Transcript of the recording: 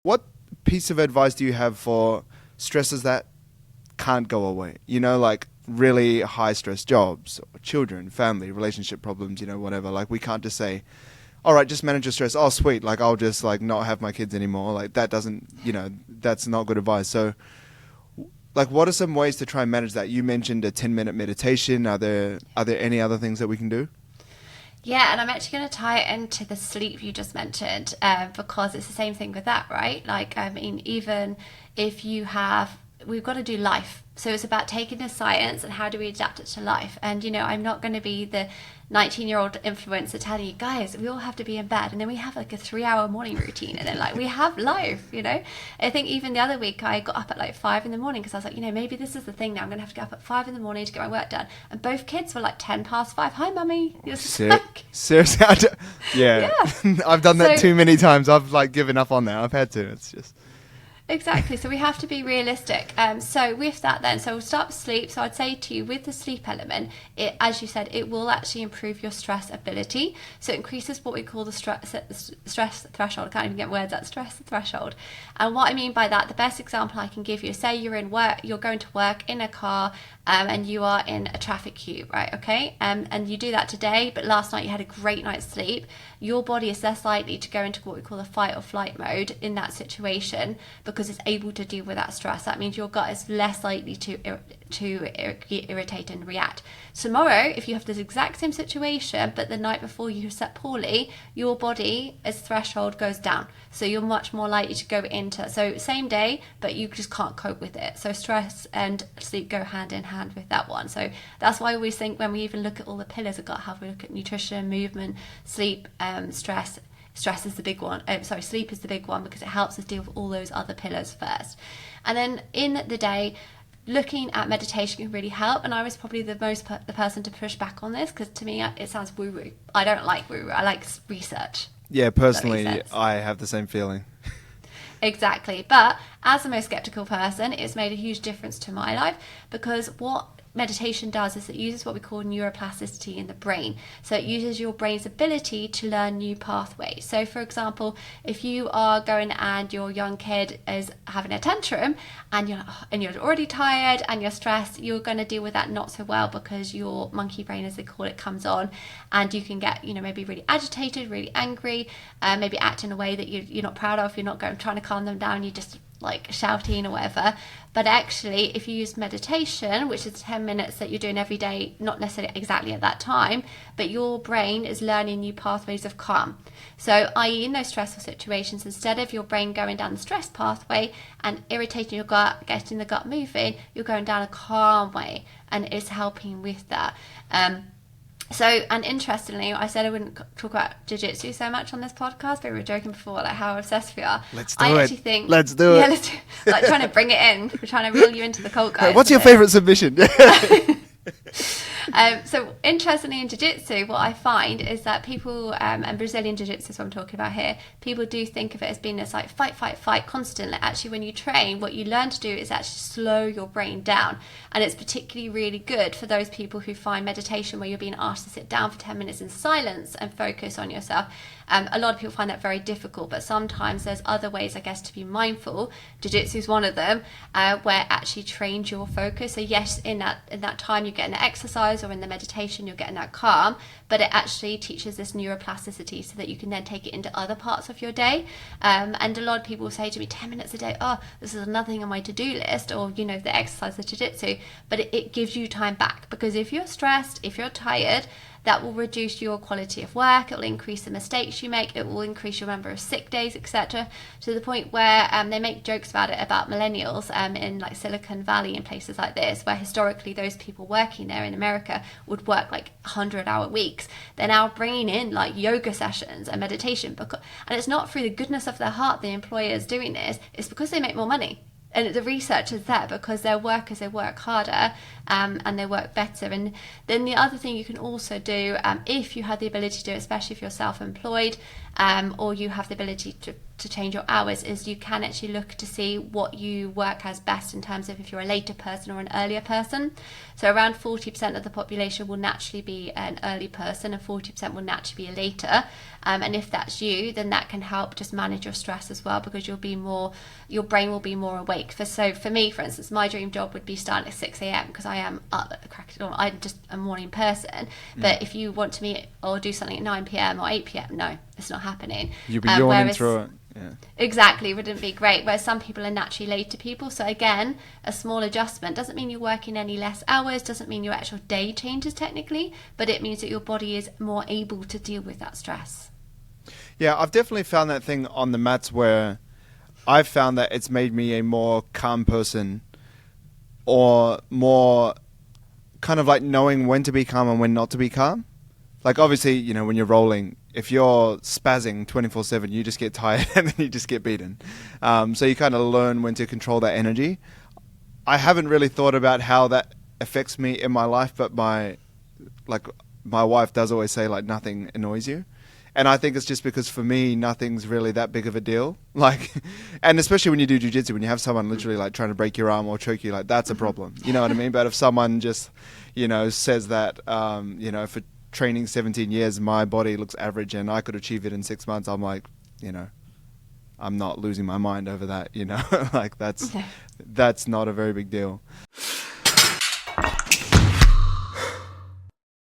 what piece of advice do you have for stresses that can't go away? You know, like really high stress jobs, or children, family, relationship problems, you know, whatever. Like we can't just say, all right, just manage your stress. Oh, sweet. Like I'll just like not have my kids anymore. Like that doesn't, you know, that's not good advice. So like what are some ways to try and manage that? You mentioned a 10-minute meditation. Are there any other things that we can do? Yeah, and I'm actually going to tie it into the sleep you just mentioned, because it's the same thing with that, right? Like, I mean, even if we've got to do life. So it's about taking the science and how do we adapt it to life. And, you know, I'm not going to be the 19-year-old influencer telling you, guys, we all have to be in bed. And then we have like a 3-hour morning routine. And then like we have life, you know. I think even the other week I got up at like 5 in the morning because I was like, you know, maybe this is the thing now. I'm going to have to get up at 5 in the morning to get my work done. And both kids were like 10 past 5. Hi, mummy. Seriously? Yeah. I've done that too many times. I've like given up on that. I've had to. It's just... Exactly. So we have to be realistic. So with that then, so we'll start with sleep. So I'd say to you, with the sleep element, it, as you said, it will actually improve your stress ability. So it increases what we call the stress threshold. I can't even get words out. Stress threshold. And what I mean by that, the best example I can give you, say you're going to work in a car, and you are in a traffic queue, right? Okay. And you do that today, but last night you had a great night's sleep. Your body is less likely to go into what we call a fight or flight mode in that situation because it's able to deal with that stress. That means your gut is less likely to get irritated and react. Tomorrow, if you have this exact same situation, but the night before you slept poorly, your body's threshold goes down. So you're much more likely to go into, so same day, but you just can't cope with it. So stress and sleep go hand in hand with that one. So that's why I always think when we even look at all the pillars of gut health, we look at nutrition, movement, sleep, stress. Stress is the big one. Sleep is the big one because it helps us deal with all those other pillars first. And then in the day, looking at meditation can really help. And I was probably the person to push back on this because to me it sounds woo-woo. I don't like woo-woo. I like research. Yeah, personally, I have the same feeling. Exactly. But as the most skeptical person, it's made a huge difference to my life because what meditation does is it uses what we call neuroplasticity in the brain. So it uses your brain's ability to learn new pathways. So for example, if you are going and your young kid is having a tantrum and you're already tired and you're stressed, you're going to deal with that not so well because your monkey brain, as they call it, comes on and you can get, maybe really agitated, really angry, maybe act in a way that you're not proud of. You're not trying to calm them down. You just like shouting or whatever. But actually, if you use meditation, which is 10 minutes that you're doing every day, not necessarily exactly at that time, but your brain is learning new pathways of calm. So i.e. in those stressful situations, instead of your brain going down the stress pathway and irritating your gut, getting the gut moving, you're going down a calm way, and it's helping with that. And interestingly, I said I wouldn't talk about jiu-jitsu so much on this podcast, but we were joking before, like how obsessed we are. Let's do it. Let's do it. Like trying to bring it in. We're trying to reel you into the cult, guys. What's your favorite submission? So interestingly in jiu-jitsu, what I find is that people, and Brazilian jiu-jitsu is what I'm talking about here, people do think of it as being this like fight constantly. Actually, when you train, what you learn to do is actually slow your brain down. And it's particularly really good for those people who find meditation where you're being asked to sit down for 10 minutes in silence and focus on yourself. A lot of people find that very difficult, but sometimes there's other ways, I guess, to be mindful. Jiu-jitsu is one of them, where it actually trains your focus. So yes, in that time you're getting the exercise, or in the meditation you're getting that calm, but it actually teaches this neuroplasticity so that you can then take it into other parts of your day. And a lot of people say to me, 10 minutes a day, oh, this is another thing on my to-do list, or the exercise, the jiu-jitsu, but it gives you time back, because if you're stressed, if you're tired, that will reduce your quality of work, it will increase the mistakes you make, it will increase your number of sick days, etc. To the point where they make jokes about it, about millennials in like Silicon Valley and places like this, where historically those people working there in America would work like 100-hour weeks. They're now bringing in like yoga sessions and meditation, and it's not through the goodness of their heart the employer is doing this, it's because they make more money. And the research is there because their workers, they work harder and they work better. And then the other thing you can also do, if you have the ability to do it, especially if you're self-employed, or you have the ability to to change your hours is you can actually look to see what you work as best in terms of if you're a later person or an earlier person. So around 40% of the population will naturally be an early person and 40% will naturally be a later. And if that's you, then that can help just manage your stress as well, because your brain will be more awake. So for me, for instance, my dream job would be starting at 6 a.m. because I am up at the crack of dawn. I'm just a morning person. But if you want to meet or do something at 9 p.m. or 8 p.m, no, it's not happening. You'll be yawning through it. Yeah. Exactly, wouldn't be great. Whereas some people are naturally later people. So again, a small adjustment doesn't mean you're working any less hours, doesn't mean your actual day changes technically, but it means that your body is more able to deal with that stress. Yeah, I've definitely found that thing on the mats where I've found that it's made me a more calm person, or more kind of like knowing when to be calm and when not to be calm. Like obviously, you know, when you're rolling, if you're spazzing 24/7, you just get tired and then you just get beaten. So you kind of learn when to control that energy. I haven't really thought about how that affects me in my life, but my wife does always say like nothing annoys you. And I think it's just because for me, nothing's really that big of a deal. Like, and especially when you do jiu-jitsu, when you have someone literally like trying to break your arm or choke you, like that's a problem. You know what I mean? But if someone just, you know, says that, you know, for training 17 years, my body looks average and I could achieve it in 6 months, I'm like, you know, I'm not losing my mind over that, you know, like that's not a very big deal.